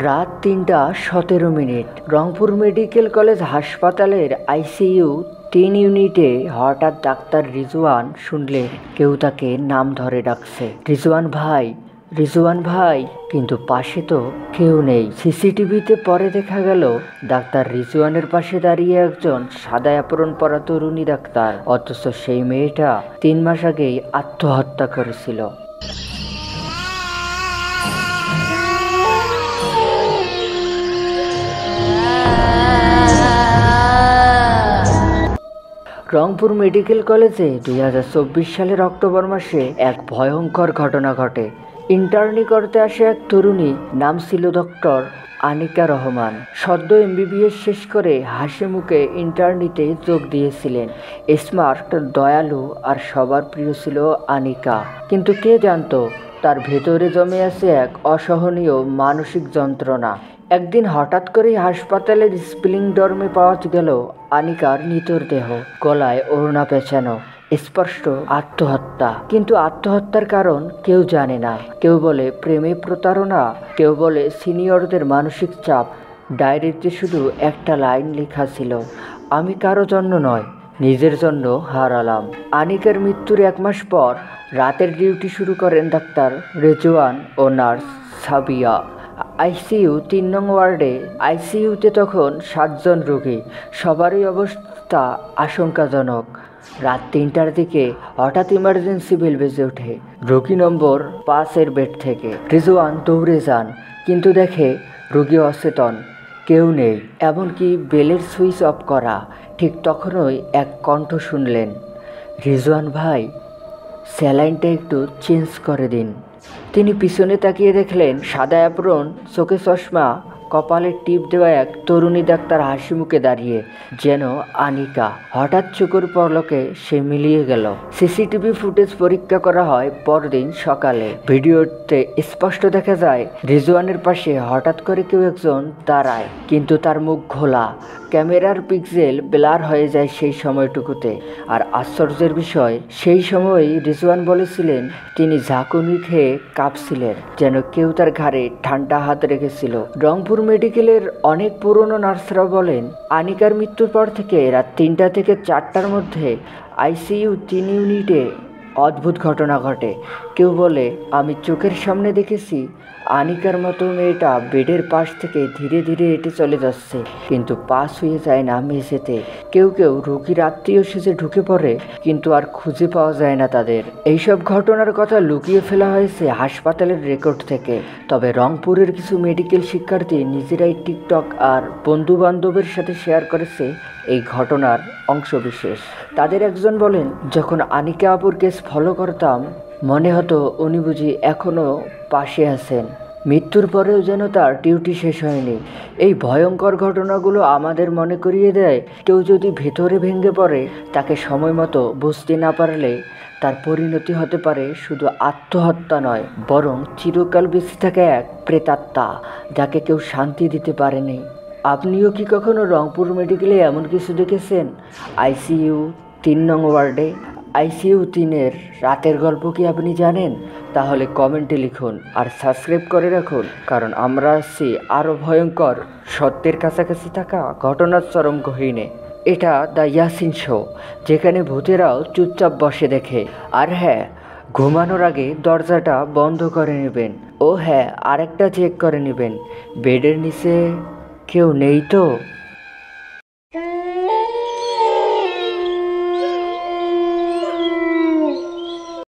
রাত ৩টা ১৭ minute Rangpur medical college হাসপাতালের আইসিইউ ৩ ইউনিটে হঠাৎ ডাক্তার রিজওয়ান শুনলেন কেউ তাকে নাম ধরে ডাকছে, রিজওয়ান ভাই, রিজওয়ান ভাই। কিন্তু পাশে তো কেউ নেই। সিসিটিভিতে পরে দেখা গেল ডাক্তার রিজওয়ানের পাশে দাঁড়িয়ে একজন সাদা অ্যাপ্রন পরা তরুণী ডাক্তার, অথচ সেই মেয়েটা ৩ মাস আগেই আত্মহত্যা করেছিল। রংপুর মেডিকেল কলেজে ২০২৪ সালের অক্টোবর মাসে এক ভয়ঙ্কর ঘটনা ঘটে। ইন্টার্নি করতে আসে এক তরুণী, নাম ছিল ডক্টর আনিকা রহমান। সদ্য এমবিবিএস শেষ করে হাসি মুখে ইন্টার্নিতে যোগ দিয়েছিলেন। স্মার্ট, দয়ালু আর সবার প্রিয় ছিল আনিকা। কিন্তু কে জানতো তার ভেতরে জমে আছে এক অসহনীয় মানসিক যন্ত্রণা। একদিন হঠাৎ করেই হাসপাতালের স্প্লিং ডর্মে পাওয়া গেল আনিকার নিথর দেহ, গলায় ওড়না পেঁচানো, স্পষ্ট আত্মহত্যা। কিন্তু আত্মহত্যার কারণ কেউ জানে না। কেউ বলে প্রেমে প্রতারণা, কেউ বলে সিনিয়রদের মানসিক চাপ। ডায়েরিতে শুধু একটা লাইন লেখা ছিল, আমি কারো জন্য নয়, নিজের জন্য হারালাম। আনিকার মৃত্যুর ১ মাস পর রাতের ডিউটি শুরু করেন ডাক্তার রেজওয়ান ও নার্স সাবিয়া। আইসিইউ ৩ নং ওয়ার্ডে। আইসিইউতে তখন ৭ জন রোগী, সবারই অবস্থা আশঙ্কাজনক। রাত ৩টার দিকে হঠাৎ ইমার্জেন্সি বেল বেজে ওঠে রোগী নম্বর ৫-এর বেড থেকে। রিজওয়ান দৌড়ে যান, কিন্তু দেখে রোগী অচেতন, কেউ নেই, এমনকি বেলের সুইচ অফ করা। ঠিক তখনই এক কণ্ঠ শুনলেন, রিজওয়ান ভাই, স্যালাইনটা একটু চেঞ্জ করে দিন। তিনি পিছনে তাকিয়ে দেখলেন সাদা অ্যাপ্রন, চোখে চশমা, কপালে টিপ দেওয়া এক তরুণী ডাক্তার হাসি মুখে দাঁড়িয়ে, যেন আনিকা। হঠাৎ চোখের পলকে সে মিলিয়ে গেল। সিসিটিভি ফুটেজ পরীক্ষা করা হয় পরদিন সকালে। ভিডিওতে স্পষ্ট দেখা যায় রিজওয়ানের পাশে হঠাৎ করে কেউ একজন দাঁড়ায়, কিন্তু তার মুখ খোলা। ক্যামেরার পিক্সেল ব্লার হয়ে যায় সেই সময়টুকুতে। আর আশ্চর্যের বিষয়, সেই সময়ই রিজওয়ান বলেছিলেন তিনি ঝাঁকুনি খেয়ে কাঁপছিলেন, যেন কেউ তার ঘাড়ে ঠান্ডা হাত রেখেছিল। রংপুর মেডিকেলের অনেক পুরনো নার্সরা বলেন, আনিকার মৃত্যুর পর থেকে রাত ৩টা থেকে ৪টার মধ্যে আইসিইউ ৩ ইউনিটে অদ্ভুত ঘটনা ঘটে। কেউ বলে, আমি চোখের সামনে দেখেছি আনিকার মতো মেয়েটা বেডের পাশ থেকে ধীরে ধীরে হেঁটে চলে যাচ্ছে, কিন্তু পা ছুঁয়ে যায় না মেঝেতে। কেউ কেউ রোগীর আত্মীয় সেজে ঢুকে পড়ে, কিন্তু আর খুঁজে পাওয়া যায় না তাদের। এইসব ঘটনার কথা লুকিয়ে ফেলা হয়েছে হাসপাতালের রেকর্ড থেকে। তবে রংপুরের কিছু মেডিকেল শিক্ষার্থী নিজেরাই টিকটক আর বন্ধু বান্ধবের সাথে শেয়ার করেছে এই ঘটনার অংশবিশেষ। তাদের একজন বলেন, যখন আনিকা আপুর কেস ফলো করতাম, মনে হতো উনি বুঝি এখনও পাশে আছেন। মৃত্যুর পরেও যেন তার ডিউটি শেষ হয়নি। এই ভয়ঙ্কর ঘটনাগুলো আমাদের মনে করিয়ে দেয়, কেউ যদি ভেতরে ভেঙে পড়ে, তাকে সময় মতো বুঝতে না পারলে তার পরিণতি হতে পারে শুধু আত্মহত্যা নয়, বরং চিরকাল বেঁচে থাকা এক প্রেতাত্মা, যাকে কেউ শান্তি দিতে পারেনি। আপনিও কি কখনো রংপুর মেডিকেলে এমন কিছু দেখেছেন? আইসিইউ ৩ নং ওয়ার্ডে আইসিইউ ৩-এর রাতের গল্প কি আপনি জানেন? তাহলে কমেন্টে লিখুন আর সাবস্ক্রাইব করে রাখুন, কারণ আমরা আসছি আরও ভয়ঙ্কর সত্যের কাছাকাছি থাকা ঘটনার চরম গহীনে। এটা দ্য ইয়াসিন শো, যেখানে ভূতেরাও চুপচাপ বসে দেখে। আর হ্যাঁ, ঘুমানোর আগে দরজাটা বন্ধ করে নেবেন। ও হ্যাঁ, আরেকটা চেক করে নেবেন, বেডের নিচে কেউ নেই তো।